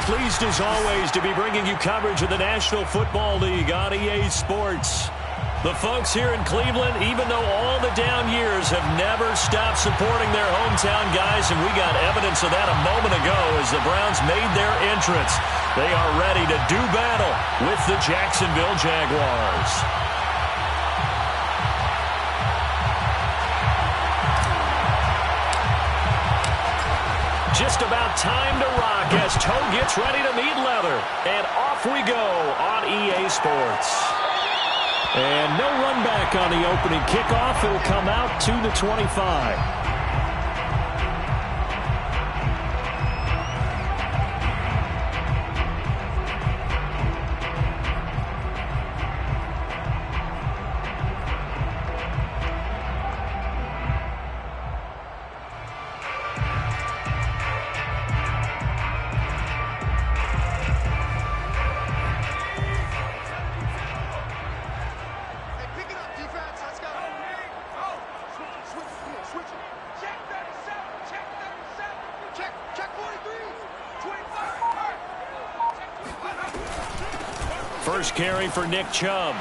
pleased as always to be bringing you coverage of the National Football League on EA Sports. The folks here in Cleveland, even though all the down years, have never stopped supporting their hometown guys, and we got evidence of that a moment ago as the Browns made their entrance. They are ready to do battle with the Jacksonville Jaguars. Just about time to rock as toe gets ready to meet leather. And off we go on EA Sports. And no run back on the opening kickoff. It'll come out to the 25. First carry for Nick Chubb.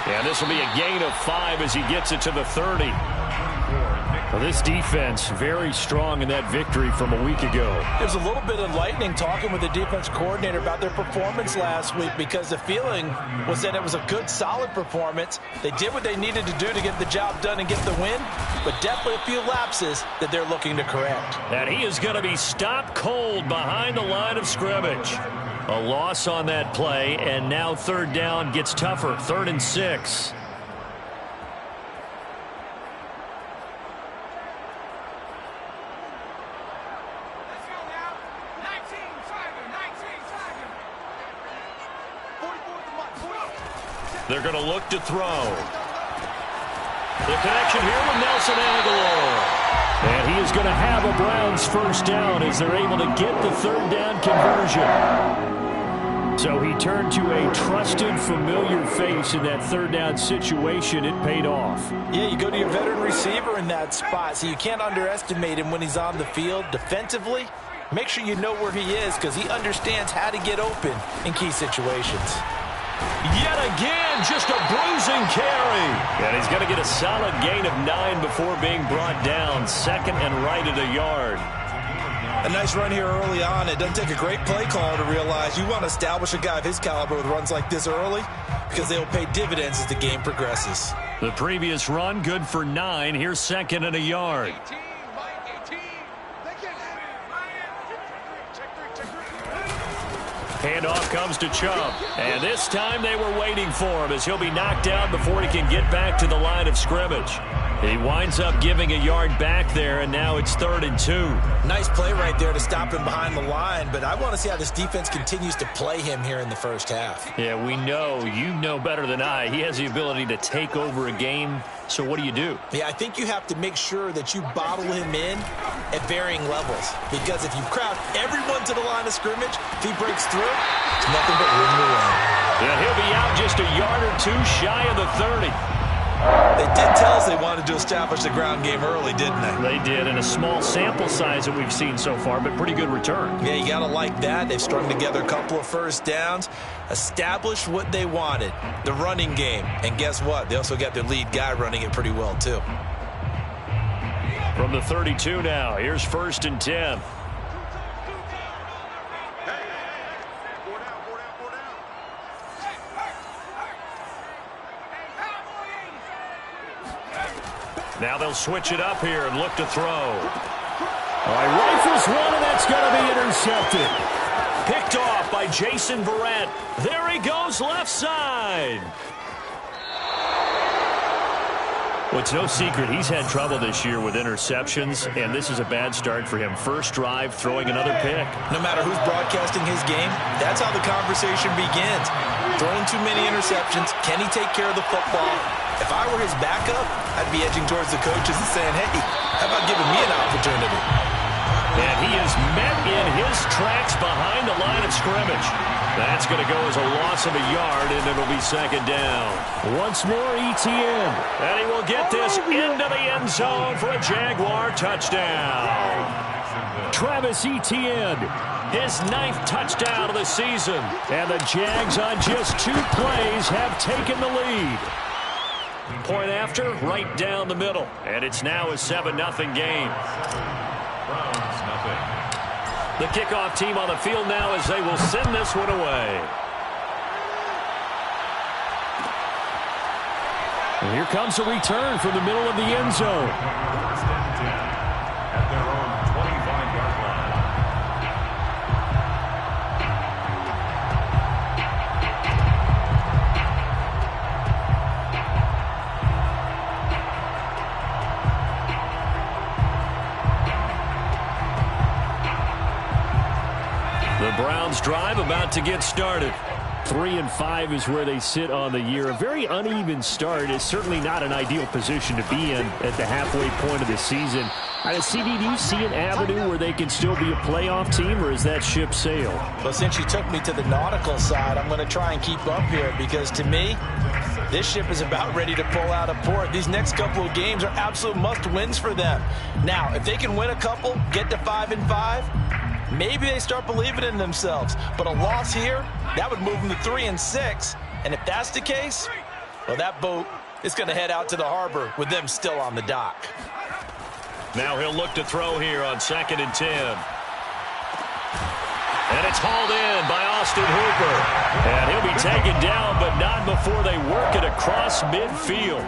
And this will be a gain of 5 as he gets it to the 30. Well, this defense very strong in that victory from a week ago. There's a little bit of lightning talking with the defense coordinator about their performance last week because the feeling was that it was a good, solid performance. They did what they needed to do to get the job done and get the win, but definitely a few lapses that they're looking to correct. And he is going to be stopped cold behind the line of scrimmage. A loss on that play, and now third down gets tougher. 3rd and 6. They're going to look to throw. The connection here with Nelson Aguilar. And he is going to have a Browns first down as they're able to get the third down conversion. So he turned to a trusted, familiar face in that third down situation. It paid off. Yeah, you go to your veteran receiver in that spot, so you can't underestimate him when he's on the field. Defensively, make sure you know where he is because he understands how to get open in key situations. Yet again, just a bruising carry. And he's going to get a solid gain of 9 before being brought down. 2nd and right at a yard. A nice run here early on. It doesn't take a great play caller to realize you want to establish a guy of his caliber with runs like this early because they'll pay dividends as the game progresses. The previous run, good for 9. Here's 2nd and a yard. Handoff comes to Chubb. And this time they were waiting for him as he'll be knocked down before he can get back to the line of scrimmage. He winds up giving a yard back there, and now it's 3rd and 2. Nice play right there to stop him behind the line, but I want to see how this defense continues to play him here in the first half. Yeah, we know. You know better than I. He has the ability to take over a game. So what do you do? Yeah, I think you have to make sure that you bottle him in at varying levels. Because if you crowd everyone to the line of scrimmage, if he breaks through, it's nothing but room to run. Yeah, he'll be out just a yard or 2 shy of the 30. They did tell us they wanted to establish the ground game early, didn't they? They did, in a small sample size that we've seen so far, but pretty good return. Yeah, you got to like that. They've strung together a couple of first downs, established what they wanted, the running game. And guess what? They also got their lead guy running it pretty well, too. From the 32 now, here's 1st and 10. Now they'll switch it up here and look to throw. All right, rifles one, and that's going to be intercepted. Picked off by Jason Verrett. There he goes, left side. Well, it's no secret he's had trouble this year with interceptions, and this is a bad start for him. First drive, throwing another pick. No matter who's broadcasting his game, that's how the conversation begins. Throwing too many interceptions. Can he take care of the football? If I were his backup, I'd be edging towards the coaches and saying, hey, how about giving me an opportunity? And he is met in his tracks behind the line of scrimmage. That's going to go as a loss of a yard, and it'll be 2nd down. Once more, ETN. And he will get this into the end zone for a Jaguar touchdown. Travis Etienne, his 9th touchdown of the season. And the Jags on just 2 plays have taken the lead. Point after, right down the middle. And it's now a 7-0 game. The kickoff team on the field now as they will send this one away. And here comes a return from the middle of the end zone. At their own 25-yard line. The Browns drive about to get started. 3-5 is where they sit on the year. A very uneven start is certainly not an ideal position to be in at the halfway point of the season. CD, do you see an avenue where they can still be a playoff team, or is that ship sailed? Well, since you took me to the nautical side, I'm going to try and keep up here because, to me, this ship is about ready to pull out of port. These next couple of games are absolute must-wins for them. Now, if they can win a couple, get to 5-5, maybe they start believing in themselves. But a loss here, that would move them to 3-6. And if that's the case, well, that boat is going to head out to the harbor with them still on the dock. Now he'll look to throw here on 2nd and 10. And it's hauled in by Austin Hooper. And he'll be taken down, but not before they work it across midfield.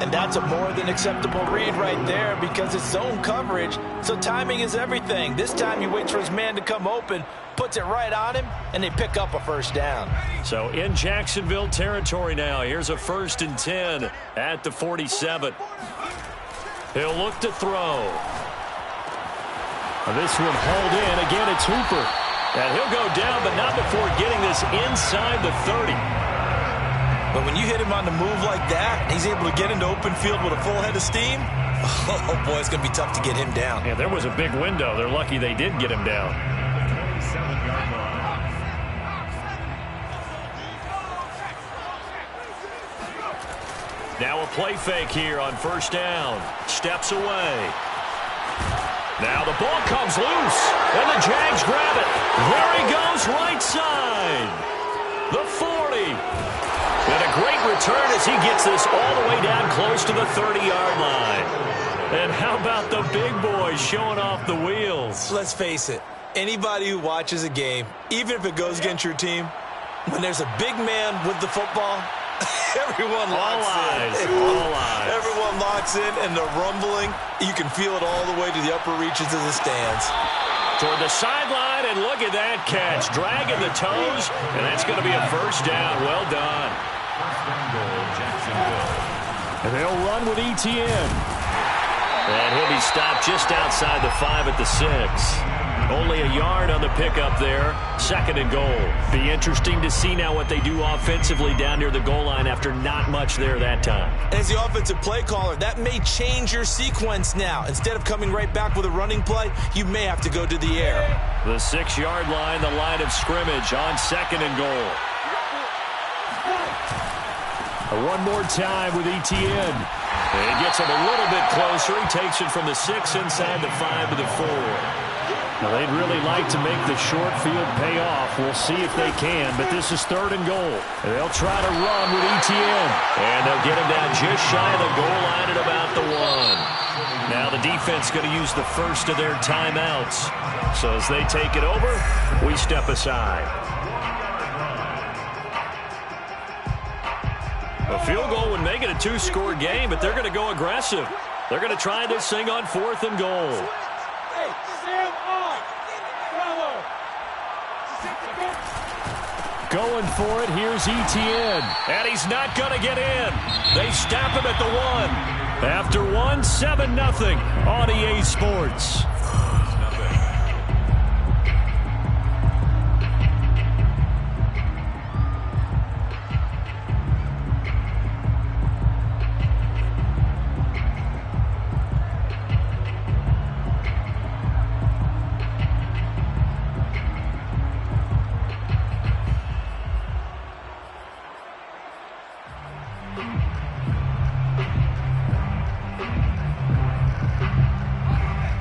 And that's a more than acceptable read right there because it's zone coverage, so timing is everything. This time he waits for his man to come open, puts it right on him, and they pick up a first down. So in Jacksonville territory now, here's a 1st and 10 at the 47. He'll look to throw. This one hauled in. Again, it's Hooper. And he'll go down, but not before getting this inside the 30. But when you hit him on the move like that, he's able to get into open field with a full head of steam, oh, boy, it's going to be tough to get him down. Yeah, there was a big window. They're lucky they did get him down. Now a play fake here on 1st down. Steps away. Now the ball comes loose, and the Jags grab it. There he goes, right side. The 40. And a great return as he gets this all the way down close to the 30-yard line. And how about the big boys showing off the wheels? Let's face it, anybody who watches a game, even if it goes against your team, when there's a big man with the football, everyone locks in. All eyes. Everyone locks in, and the rumbling, you can feel it all the way to the upper reaches of the stands. Toward the sideline, and look at that catch. Dragging the toes, and that's going to be a first down. Well done. And they'll run with Etienne. And he'll be stopped just outside the 5 at the 6. Only a yard on the pickup there. 2nd and goal. Be interesting to see now what they do offensively down near the goal line after not much there that time. As the offensive play caller, that may change your sequence now. Instead of coming right back with a running play, you may have to go to the air. The 6-yard line, the line of scrimmage on 2nd and goal. One more time with Etienne. And he gets him a little bit closer. He takes it from the 6 inside the 5 to the 4. Now, they'd really like to make the short field pay off. We'll see if they can, but this is 3rd and goal. And they'll try to run with Etienne. And they'll get him down just shy of the goal line at about the 1. Now the defense going to use the first of their timeouts. So as they take it over, we step aside. A field goal would make it a 2-score game, but they're going to go aggressive. They're going to try this thing on 4th and goal. Going for it, here's Etienne. And he's not going to get in. They stop him at the 1. After 1, 7-0 on EA Sports.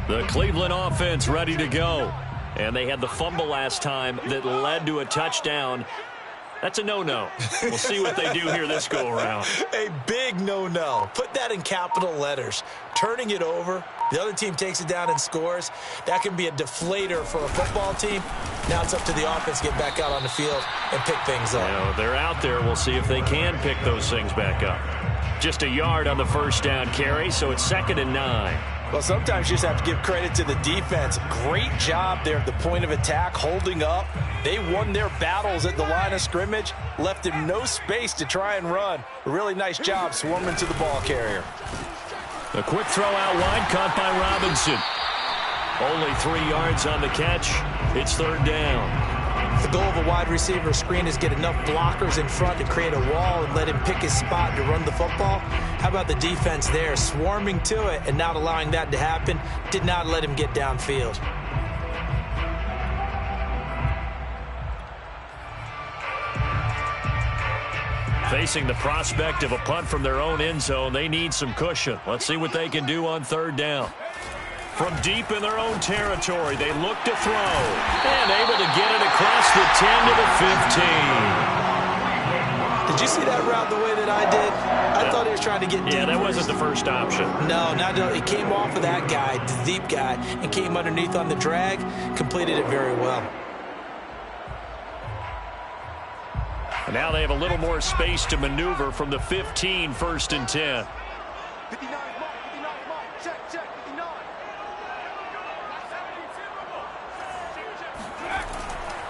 The The Cleveland offense ready to go. And they had the fumble last time that led to a touchdown. That's a no-no. We'll see what they do here this go-around. A big no-no. Put that in capital letters. Turning it over, the other team takes it down and scores. That can be a deflator for a football team. Now it's up to the offense to get back out on the field and pick things up. You know, they're out there. We'll see if they can pick those things back up. Just a yard on the first down carry, so it's 2nd and 9. Well, sometimes you just have to give credit to the defense. Great job there at the point of attack, holding up. They won their battles at the line of scrimmage, left him no space to try and run. A really nice job swarming to the ball carrier. A quick throw out wide, caught by Robinson. Only 3 yards on the catch. It's 3rd down. The goal of a wide receiver screen is get enough blockers in front to create a wall and let him pick his spot to run the football. How about the defense there, swarming to it and not allowing that to happen? Did not let him get downfield. Facing the prospect of a punt from their own end zone, they need some cushion. Let's see what they can do on 3rd down. From deep in their own territory, they look to throw. And able to get it across the 10 to the 15. Did you see that route the way that I did? I thought he was trying to get deep. Yeah, that wasn't the first option. No, he came off of that guy, the deep guy, and came underneath on the drag. Completed it very well. And now they have a little more space to maneuver from the 15, 1st and 10.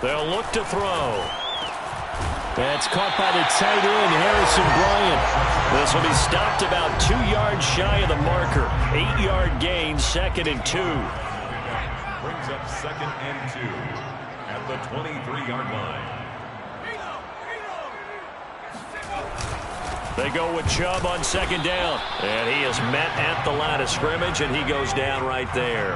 They'll look to throw. That's caught by the tight end, Harrison Bryant. This will be stopped about 2 yards shy of the marker. 8-yard gain, 2nd and 2. Brings up 2nd and 2 at the 23-yard line. They go with Chubb on 2nd down. And he is met at the line of scrimmage, and he goes down right there.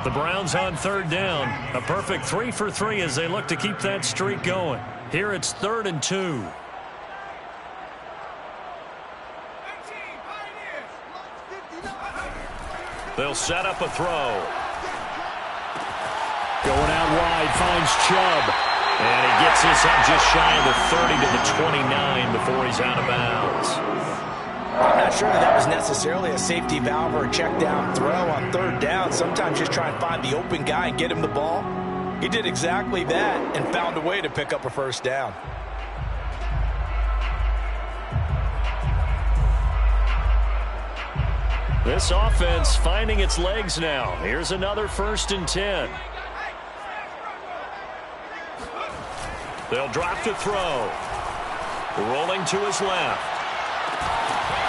The Browns on 3rd down. A perfect 3 for 3 as they look to keep that streak going. Here it's 3rd and 2. They'll set up a throw. Going out wide, finds Chubb. And he gets this up just shy of the 30 to the 29 before he's out of bounds. I'm not sure that was necessarily a safety valve or a check down throw on 3rd down. Sometimes just try and find the open guy and get him the ball. He did exactly that and found a way to pick up a 1st down. This offense finding its legs now. Here's another 1st and 10. They'll drop to throw. Rolling to his left.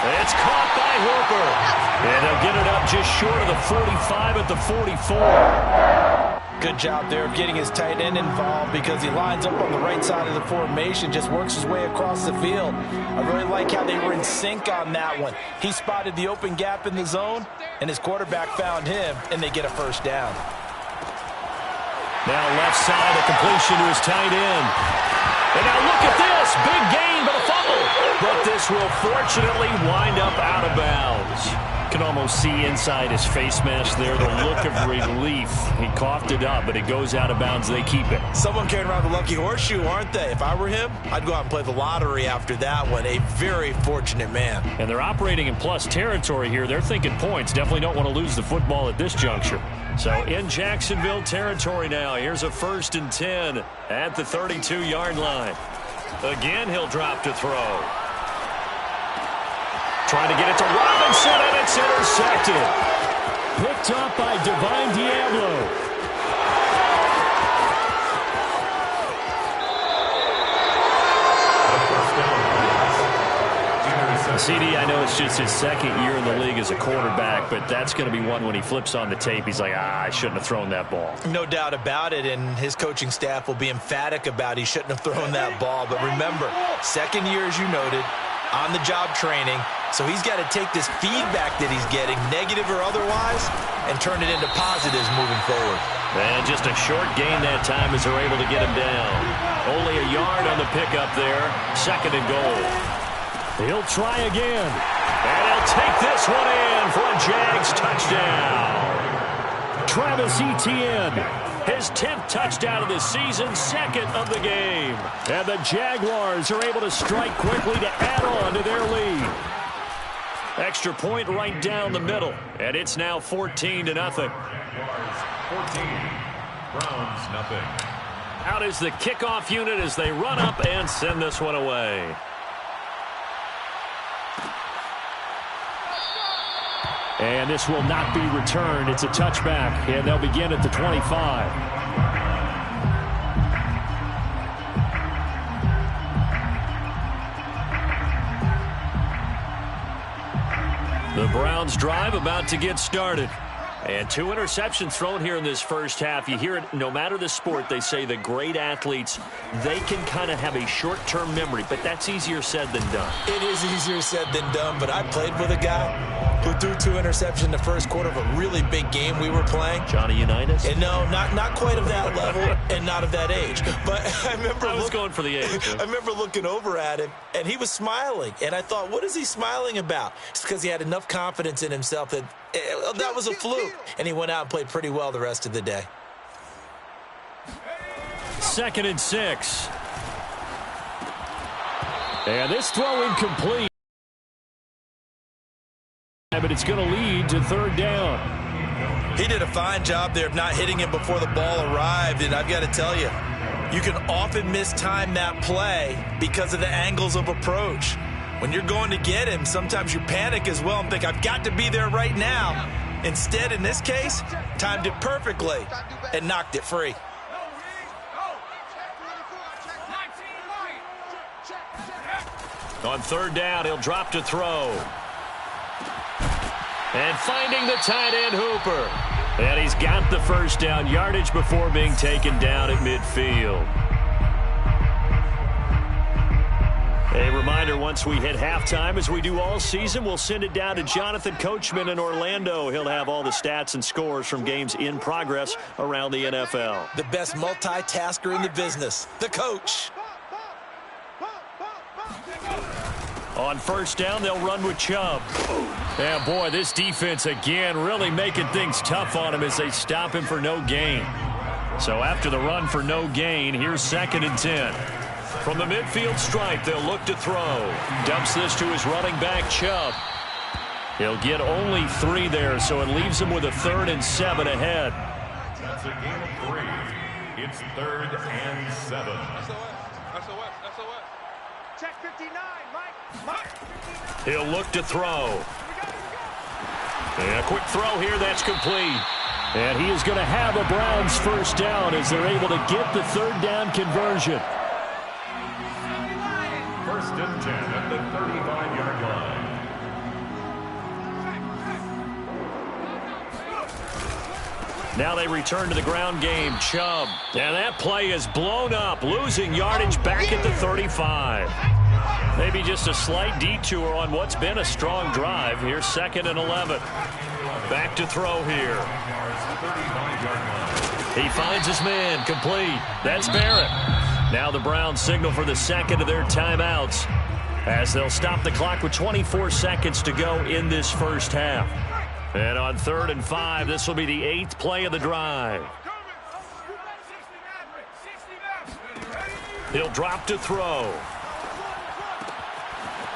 It's caught by Hooper. And they'll get it up just short of the 45 at the 44. Good job there of getting his tight end involved because he lines up on the right side of the formation, just works his way across the field. I really like how they were in sync on that one. He spotted the open gap in the zone, and his quarterback found him, and they get a 1st down. Now left side, a completion to his tight end. And now look at this. Big gain, but a fumble. But this will fortunately wind up out of bounds. You can almost see inside his face mask there the look of relief. He coughed it up, but it goes out of bounds. They keep it. Someone carrying around the lucky horseshoe, aren't they? If I were him, I'd go out and play the lottery after that one. A very fortunate man. And they're operating in plus territory here. They're thinking points. Definitely don't want to lose the football at this juncture. So in Jacksonville territory now. Here's a 1st and 10 at the 32-yard line. Again, he'll drop to throw. Trying to get it to Robinson, and it's intercepted. Picked up by Divine Diablo. CD, I know it's just his 2nd year in the league as a quarterback, but that's going to be one when he flips on the tape. He's like, I shouldn't have thrown that ball. No doubt about it, and his coaching staff will be emphatic about he shouldn't have thrown that ball. But remember, 2nd year, as you noted, on-the-job training, so he's got to take this feedback that he's getting, negative or otherwise, and turn it into positives moving forward. And just a short gain that time as they're able to get him down. Only a yard on the pickup there, 2nd and goal. He'll try again. And he'll take this one in for a Jags touchdown. Travis Etienne. His 10th touchdown of the season, second of the game. And the Jaguars are able to strike quickly to add on to their lead. Extra point right down the middle. And it's now 14-0. 14. Browns, nothing. Out is the kickoff unit as they run up and send this one away. And this will not be returned. It's a touchback, and they'll begin at the 25. The Browns drive about to get started. And 2 interceptions thrown here in this first half. You hear it, no matter the sport, they say the great athletes, they can kind of have a short-term memory, but that's easier said than done. It is easier said than done, but I played with a guy who threw 2 interceptions in the first quarter of a really big game we were playing. Johnny Unitas? And no, not quite of that level and not of that age. But I was going for the age. I remember looking over at him, and he was smiling. And I thought, what is he smiling about? It's because he had enough confidence in himself that that was a fluke. And he went out and played pretty well the rest of the day. 2nd and 6. And this throw incomplete. But it's going to lead to 3rd down. He did a fine job there of not hitting him before the ball arrived. And I've got to tell you, you can often mistime that play because of the angles of approach. When you're going to get him, sometimes you panic as well and think, I've got to be there right now. Instead, in this case, timed it perfectly and knocked it free. On 3rd down, he'll drop to throw. And finding the tight end, Hooper. And he's got the first down yardage before being taken down at midfield. A reminder, once we hit halftime, as we do all season, we'll send it down to Jonathan Coachman in Orlando. He'll have all the stats and scores from games in progress around the NFL. The best multitasker in the business, the coach. On 1st down, they'll run with Chubb. And, boy, this defense, again, really making things tough on him as they stop him for no gain. So after the run for no gain, here's 2nd and 10. From the midfield stripe, they'll look to throw. Dumps this to his running back, Chubb. He'll get only 3 there, so it leaves him with a 3rd and 7 ahead. That's a gain of 3. It's 3rd and 7. Check 59, Mike. He'll look to throw. And a quick throw here, that's complete. And he is going to have a Browns first down as they're able to get the 3rd down conversion. 1st and 10 at the 35-yard line. Now they return to the ground game. Chubb. And that play is blown up, losing yardage back at the 35. Maybe just a slight detour on what's been a strong drive. Here's 2nd and 11. Back to throw here. He finds his man, complete. That's Barrett. Now the Browns signal for the 2nd of their timeouts as they'll stop the clock with 24 seconds to go in this first half. And on 3rd and 5, this will be the 8th play of the drive. He'll drop to throw.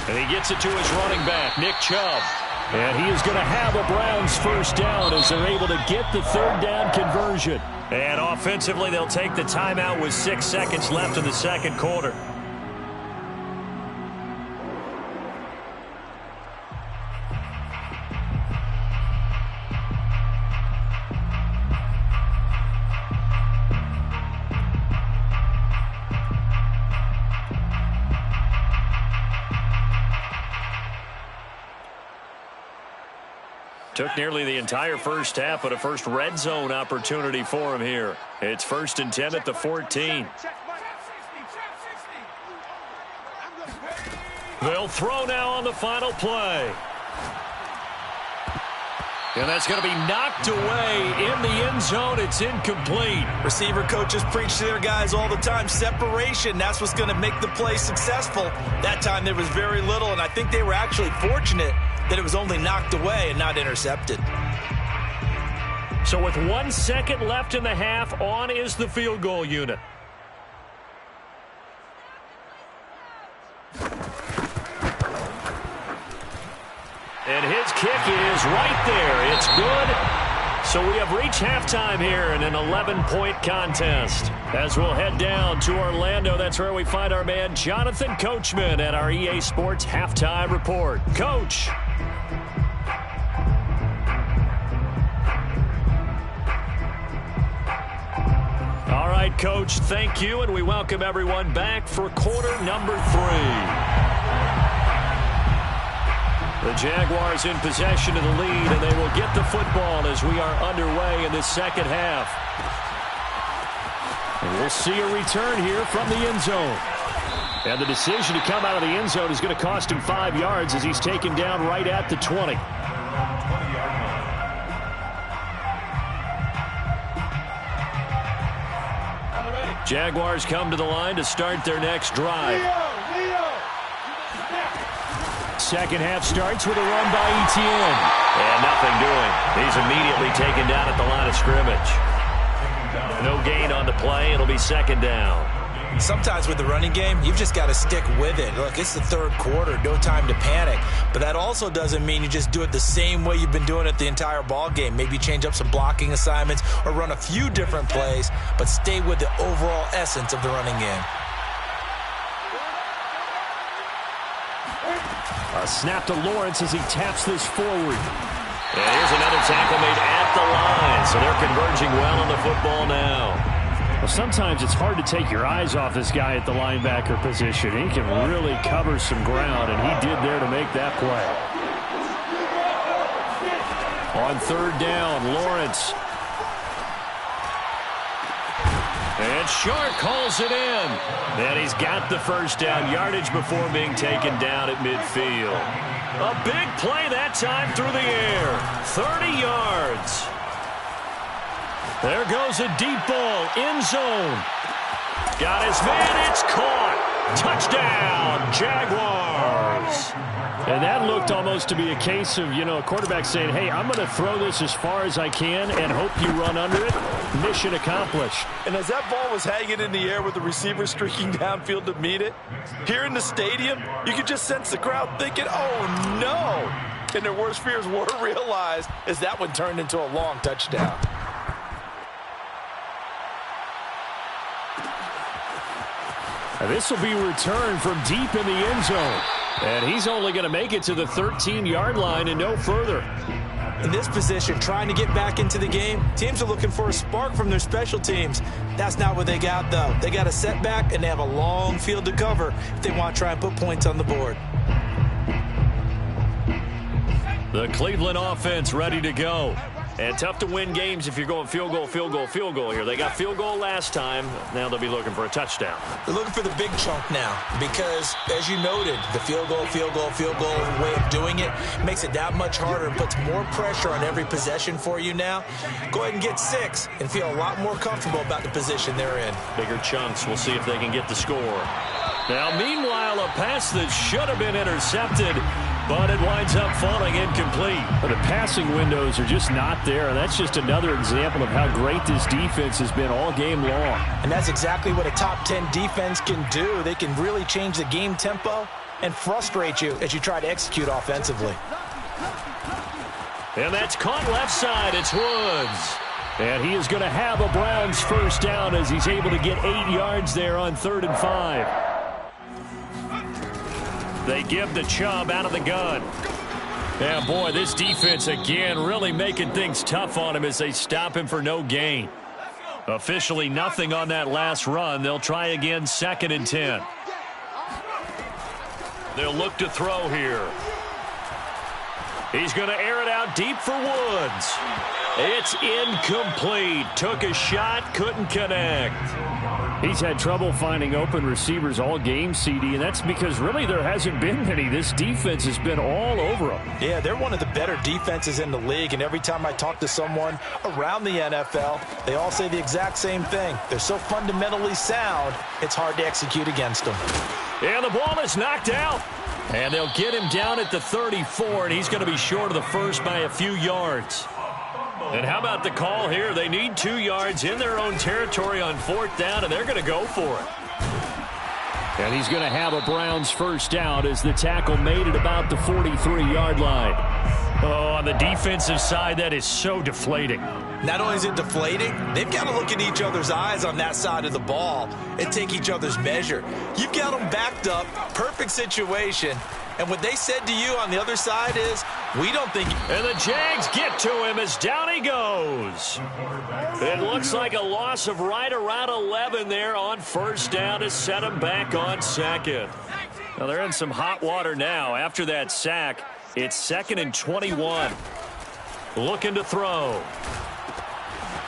And he gets it to his running back, Nick Chubb. And he is going to have a Browns first down as they're able to get the 3rd down conversion. And offensively, they'll take the timeout with 6 seconds left in the 2nd quarter. Took nearly the entire first half, but a first red zone opportunity for him here. It's 1st and 10 at the 14. They'll throw now on the final play. And that's going to be knocked away in the end zone. It's incomplete. Receiver coaches preach to their guys all the time. Separation, that's what's going to make the play successful. That time there was very little, and I think they were actually fortunate that it was only knocked away and not intercepted. So with 1 second left in the half, on is the field goal unit. And his kick is right there. It's good. So we have reached halftime here in an 11-point contest. As we'll head down to Orlando, that's where we find our man Jonathan Coachman at our EA Sports Halftime Report. Coach. All right, Coach, thank you, and we welcome everyone back for quarter number 3. The Jaguars in possession of the lead, and they will get the football as we are underway in this second half. And we'll see a return here from the end zone. And the decision to come out of the end zone is going to cost him 5 yards as he's taken down right at the 20. Jaguars come to the line to start their next drive. Second half starts with a run by Etienne. And nothing doing. He's immediately taken down at the line of scrimmage. No gain on the play. It'll be second down. Sometimes with the running game, you've just got to stick with it. Look, it's the third quarter. No time to panic. But that also doesn't mean you just do it the same way you've been doing it the entire ball game. Maybe change up some blocking assignments or run a few different plays, but stay with the overall essence of the running game. A snap to Lawrence as he taps this forward. And here's another tackle made at the line. So they're converging well on the football now. Well, sometimes it's hard to take your eyes off this guy at the linebacker position. He can really cover some ground, and he did there to make that play. On third down, Lawrence. And Shark calls it in. And he's got the first down yardage before being taken down at midfield. A big play that time through the air. 30 yards. There goes a deep ball. End zone. Got his man. It's caught. Touchdown, Jaguars. And that looked almost to be a case of, a quarterback saying, hey, I'm going to throw this as far as I can and hope you run under it. Mission accomplished. And as that ball was hanging in the air with the receiver streaking downfield to meet it, here in the stadium, you could just sense the crowd thinking, oh, no. And their worst fears were realized as that one turned into a long touchdown. And this will be returned from deep in the end zone. And he's only going to make it to the 13-yard line and no further. In this position, trying to get back into the game, teams are looking for a spark from their special teams. That's not what they got, though. They got a setback, and they have a long field to cover if they want to try and put points on the board. The Cleveland offense ready to go. And tough to win games if you're going field goal, field goal, field goal here. They got field goal last time. Now they'll be looking for a touchdown. They're looking for the big chunk now because, as you noted, the field goal way of doing it makes it that much harder and puts more pressure on every possession for you now. Go ahead and get 6 and feel a lot more comfortable about the position they're in. Bigger chunks. We'll see if they can get the score. Now, meanwhile, a pass that should have been intercepted, but it winds up falling incomplete. But the passing windows are just not there, and that's just another example of how great this defense has been all game long. And that's exactly what a top 10 defense can do. They can really change the game tempo and frustrate you as you try to execute offensively. And that's caught left side. It's Woods. And he is going to have a Browns first down as he's able to get 8 yards there on 3rd and 5. They give the Chubb out of the gun. Yeah, boy, this defense again really making things tough on him as they stop him for no gain. Officially nothing on that last run. They'll try again 2nd and 10. They'll look to throw here. He's going to air it out deep for Woods. It's incomplete. Took a shot, couldn't connect. He's had trouble finding open receivers all game, CD, and that's because really there hasn't been many. This defense has been all over them. Yeah, they're one of the better defenses in the league, and every time I talk to someone around the NFL, they all say the exact same thing. They're so fundamentally sound, it's hard to execute against them. And the ball is knocked out. And they'll get him down at the 34, and he's going to be short of the first by a few yards. And how about the call here? They need 2 yards in their own territory on 4th down, and they're going to go for it. And he's going to have a Browns first down as the tackle made it about the 43-yard line. Oh, on the defensive side, that is so deflating. Not only is it deflating, they've got to look in each other's eyes on that side of the ball and take each other's measure. You've got them backed up, perfect situation, and what they said to you on the other side is, we don't think... And the Jags get to him as down he goes. It looks like a loss of right around 11 there on 1st down to set him back on 2nd. Now they're in some hot water now. After that sack, it's 2nd and 21. Looking to throw.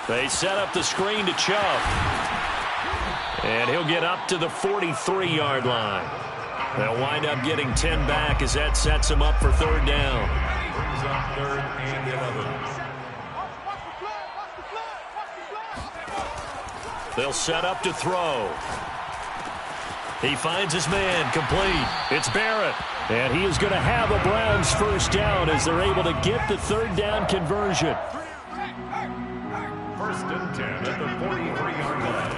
They set up the screen to Chubb. And he'll get up to the 43-yard line. They'll wind up getting 10 back as that sets him up for 3rd down. Brings up 3rd and 11. They'll set up to throw. He finds his man, complete. It's Barrett. And he is going to have a Browns first down as they're able to get the 3rd down conversion. 1st and 10 at the 43-yard line.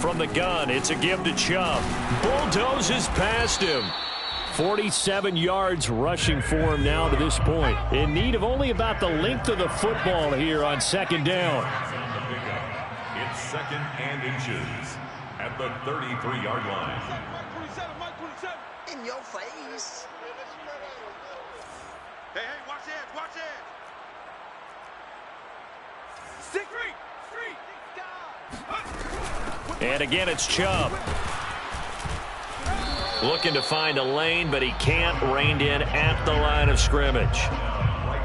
From the gun, it's a give to Chubb. Bulldozes past him. 47 yards rushing for him now to this point. In need of only about the length of the football here on 2nd down. It's 2nd and inches at the 33-yard line. In your face. Hey, watch it, watch it. Stick three. And again, it's Chubb. Looking to find a lane, but he can't. Reined in at the line of scrimmage.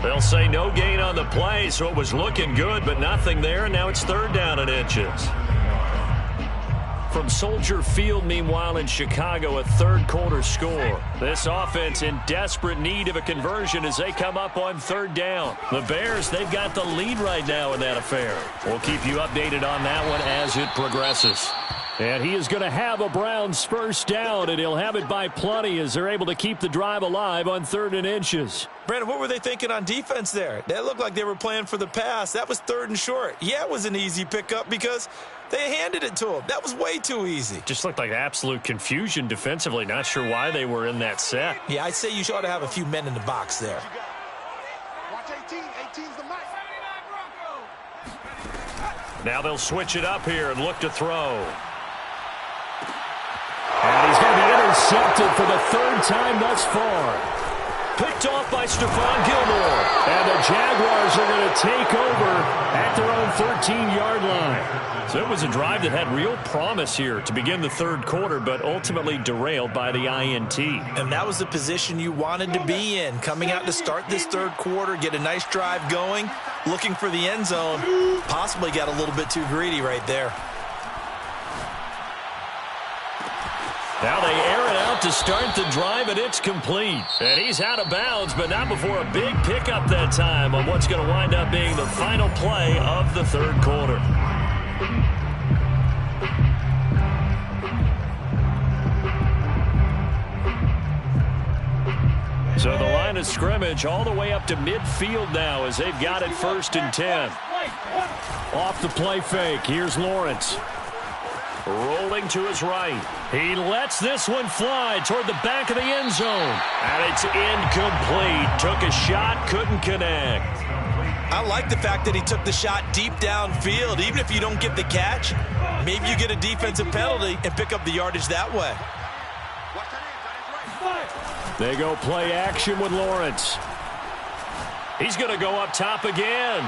They'll say no gain on the play, so it was looking good, but nothing there, and now it's 3rd down and inches. From Soldier Field, meanwhile, in Chicago, a 3rd quarter score. This offense in desperate need of a conversion as they come up on 3rd down. The Bears, they've got the lead right now in that affair. We'll keep you updated on that one as it progresses. And he is going to have a Browns first down, and he'll have it by plenty as they're able to keep the drive alive on 3rd and inches. Brandon, what were they thinking on defense there? That looked like they were playing for the pass. That was 3rd and short. Yeah, it was an easy pickup because they handed it to him. That was way too easy. Just looked like absolute confusion defensively. Not sure why they were in that set. Yeah, I'd say you ought to have a few men in the box there. Watch 18. 18's the max. Now they'll switch it up here and look to throw. And he's going to be intercepted for the 3rd time thus far. Picked off by Stephon Gilmore. And the Jaguars are going to take over at their own 13-yard line. So it was a drive that had real promise here to begin the 3rd quarter, but ultimately derailed by the INT. And that was the position you wanted to be in. Coming out to start this 3rd quarter, get a nice drive going, looking for the end zone. Possibly got a little bit too greedy right there. Now they air it out to start the drive, and it's complete. And he's out of bounds, but not before a big pickup that time on what's going to wind up being the final play of the 3rd quarter. So the line of scrimmage all the way up to midfield now as they've got it 1st and 10. Off the play fake, here's Lawrence. Rolling to his right. He lets this one fly toward the back of the end zone. And it's incomplete. Took a shot, couldn't connect. I like the fact that he took the shot deep downfield. Even if you don't get the catch, maybe you get a defensive penalty and pick up the yardage that way. They go play action with Lawrence. He's going to go up top again.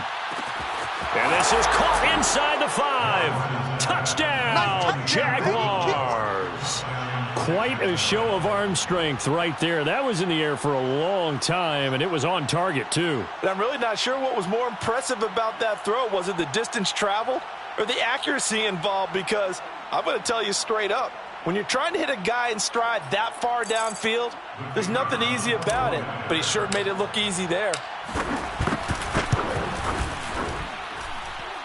And this is caught inside the 5. Touchdown, Jaguars. Quite a show of arm strength right there. That was in the air for a long time, and it was on target, too. And I'm really not sure what was more impressive about that throw. Was it the distance traveled or the accuracy involved? Because I'm going to tell you straight up, when you're trying to hit a guy in stride that far downfield, there's nothing easy about it. But he sure made it look easy there.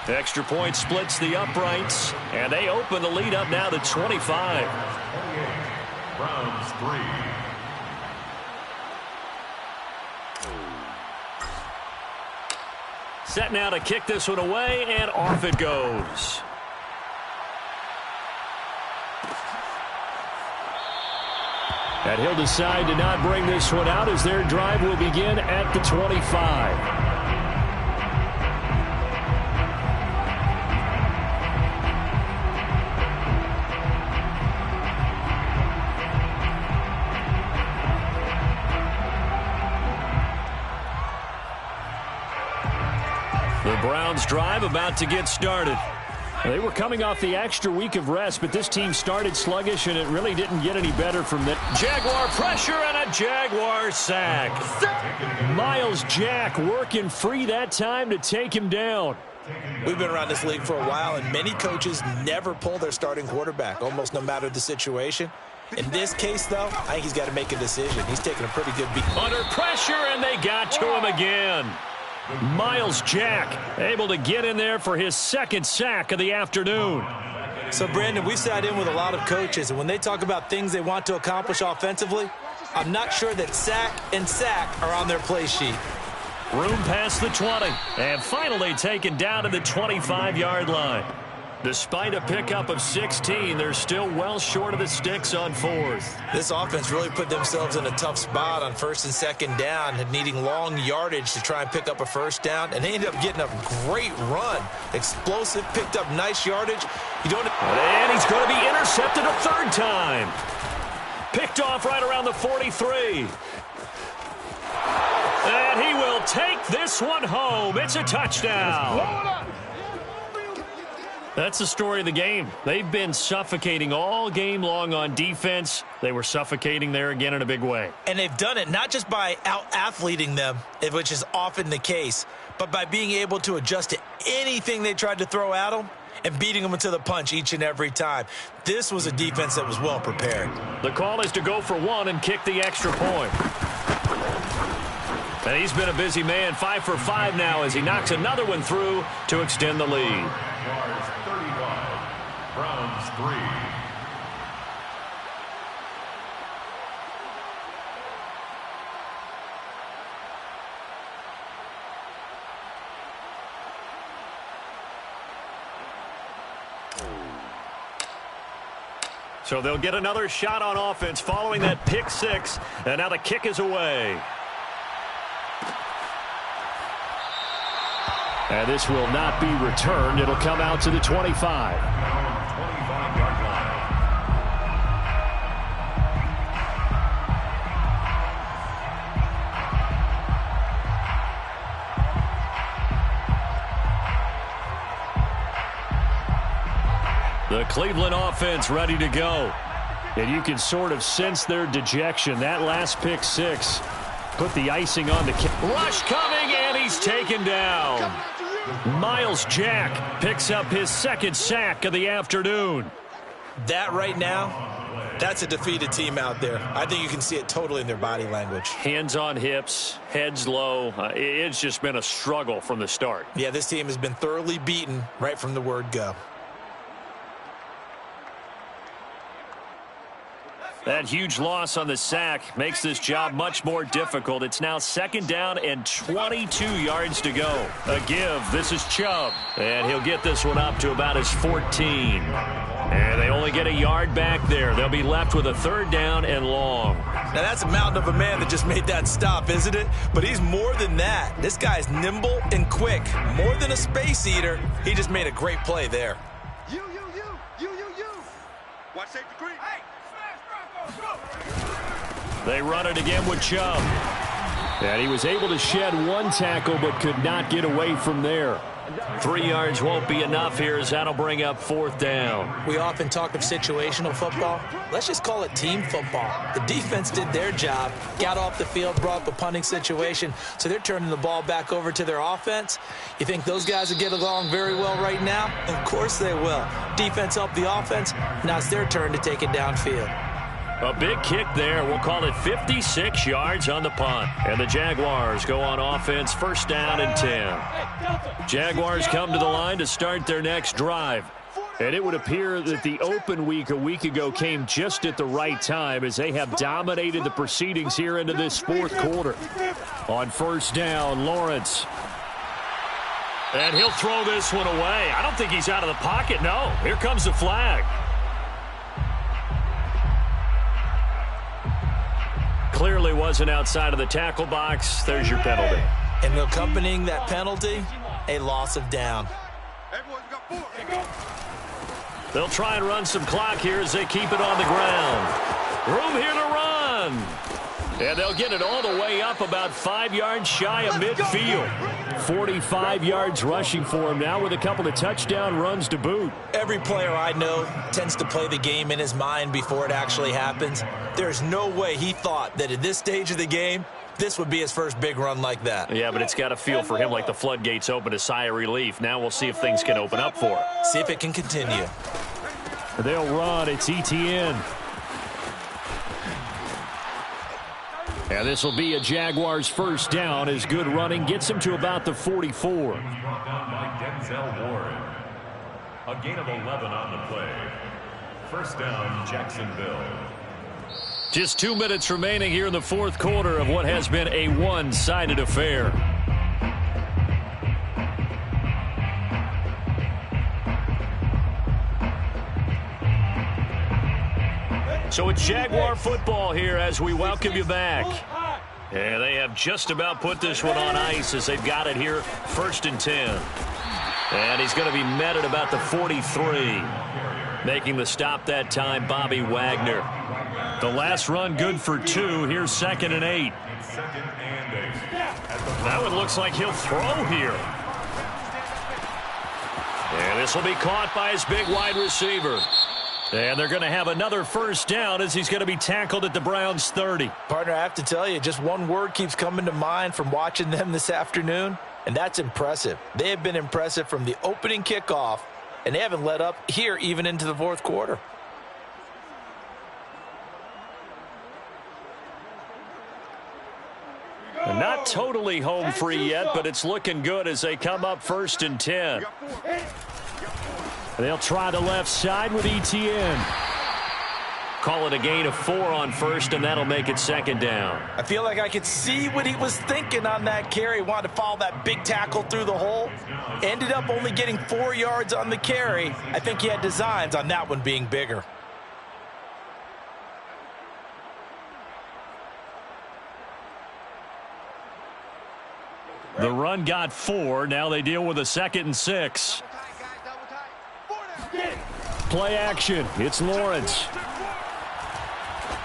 Extra point splits the uprights, and they open the lead up now to 25. Browns 3. Set now to kick this one away, and off it goes. And he'll decide to not bring this one out as their drive will begin at the 25. The Browns drive about to get started. They were coming off the extra week of rest, but this team started sluggish, and it really didn't get any better from that. Jaguar pressure and a Jaguar sack. Miles Jack working free that time to take him down. We've been around this league for a while, and many coaches never pull their starting quarterback, almost no matter the situation. In this case, though, I think he's got to make a decision. He's taking a pretty good beat. Under pressure, and they got to him again. Miles Jack able to get in there for his second sack of the afternoon. So, Brandon, we sat in with a lot of coaches, and when they talk about things they want to accomplish offensively, I'm not sure that sack and sack are on their play sheet. Room past the 20, and finally taken down to the 25-yard line. Despite a pickup of 16, they're still well short of the sticks on fourth. This offense really put themselves in a tough spot on first and second down, and needing long yardage to try and pick up a first down, and they ended up getting a great run. Explosive, picked up nice yardage. And he's going to be intercepted a third time. Picked off right around the 43. And he will take this one home. It's a touchdown. That's the story of the game. They've been suffocating all game long on defense. They were suffocating there again in a big way. And they've done it not just by out-athleting them, which is often the case, but by being able to adjust to anything they tried to throw at them and beating them into the punch each and every time. This was a defense that was well prepared. The call is to go for one and kick the extra point. And he's been a busy man, 5 for 5 now as he knocks another one through to extend the lead. Browns 3. So they'll get another shot on offense following that pick six, and now the kick is away. And this will not be returned. It'll come out to the 25. The Cleveland offense ready to go. And you can sort of sense their dejection. That last pick six put the icing on the cake. Rush coming, and he's taken down. Miles Jack picks up his second sack of the afternoon. That right now, that's a defeated team out there. I think you can see it totally in their body language. Hands on hips, heads low. It's just been a struggle from the start. Yeah, this team has been thoroughly beaten right from the word go. That huge loss on the sack makes this job much more difficult. It's now second down and 22 yards to go. A give. This is Chubb. And he'll get this one up to about his 14. And they only get a yard back there. They'll be left with a third down and long. Now that's a mountain of a man that just made that stop, isn't it? But he's more than that. This guy's nimble and quick. More than a space eater. He just made a great play there. You. Watch safety green. Hey. They run it again with Chubb. And he was able to shed one tackle but could not get away from there. 3 yards won't be enough here as that'll bring up fourth down. We often talk of situational football. Let's just call it team football. The defense did their job, got off the field, brought up a punting situation, so they're turning the ball back over to their offense. You think those guys will get along very well right now? Of course they will. Defense helped the offense. Now it's their turn to take it downfield. A big kick there. We'll call it 56 yards on the punt. And the Jaguars go on offense, first down and 10. Jaguars come to the line to start their next drive. And it would appear that the open week a week ago came just at the right time as they have dominated the proceedings here into this fourth quarter. On first down, Lawrence. And he'll throw this one away. I don't think he's out of the pocket. No, here comes the flag. Clearly wasn't outside of the tackle box. There's your penalty. And accompanying that penalty, a loss of down. They'll try and run some clock here as they keep it on the ground. Room here to run. And they'll get it all the way up about 5 yards shy of midfield. 45 yards rushing for him now with a couple of touchdown runs to boot. Every player I know tends to play the game in his mind before it actually happens. There's no way he thought that at this stage of the game, this would be his first big run like that. Yeah, but it's got to feel for him like the floodgates open, a sigh of relief. Now we'll see if things can open up for him. See if it can continue. They'll run. It's Etienne. And this will be a Jaguars first down as good running gets him to about the 44. Brought down by Denzel Ward. A gain of 11 on the play. First down, Jacksonville. Just 2 minutes remaining here in the fourth quarter of what has been a one-sided affair. So it's Jaguar football here as we welcome you back. And they have just about put this one on ice as they've got it here, 1st and 10. And he's going to be met at about the 43. Making the stop that time, Bobby Wagner. The last run good for 2. Here's 2nd and 8. That one looks like he'll throw here. And this will be caught by his big wide receiver. And they're going to have another first down as he's going to be tackled at the Browns' 30. Partner, I have to tell you, just one word keeps coming to mind from watching them this afternoon, and that's impressive. They have been impressive from the opening kickoff, and they haven't let up here even into the fourth quarter. Not totally home free yet, but it's looking good as they come up 1st and 10. They'll try the left side with Etienne. Call it a gain of 4 on 1st, and that'll make it 2nd down. I feel like I could see what he was thinking on that carry. Wanted to follow that big tackle through the hole. Ended up only getting 4 yards on the carry. I think he had designs on that one being bigger. The run got 4. Now they deal with a 2nd and 6. Play action. It's Lawrence.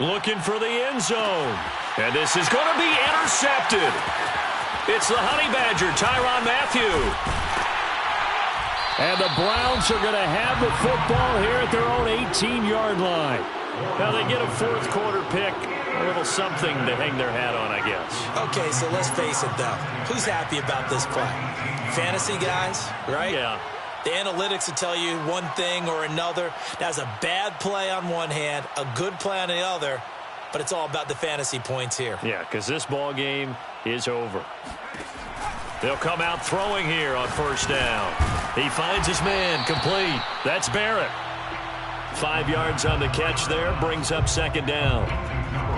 Looking for the end zone. And this is going to be intercepted. It's the Honey Badger, Tyrann Mathieu. And the Browns are going to have the football here at their own 18-yard line. Now they get a fourth quarter pick. A little something to hang their hat on, I guess. Okay, so let's face it, though. Who's happy about this play? Fantasy guys, right? Yeah. The analytics will tell you one thing or another. That's a bad play on one hand, a good play on the other, but it's all about the fantasy points here. Yeah, because this ball game is over. They'll come out throwing here on 1st down. He finds his man, complete. That's Barrett. 5 yards on the catch there, brings up 2nd down.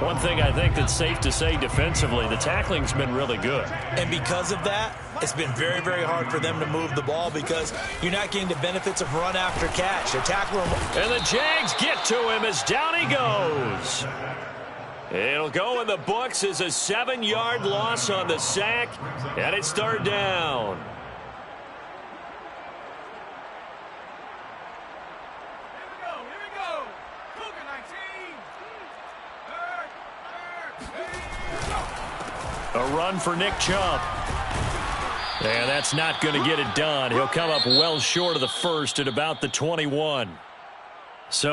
One thing I think that's safe to say defensively, the tackling's been really good. And because of that, it's been very, very hard for them to move the ball because you're not getting the benefits of run after catch. They're tackling him. And the Jags get to him as down he goes. It'll go in the books as a 7-yard loss on the sack, and it's 3rd down. A run for Nick Chubb. And that's not going to get it done. He'll come up well short of the first at about the 21. So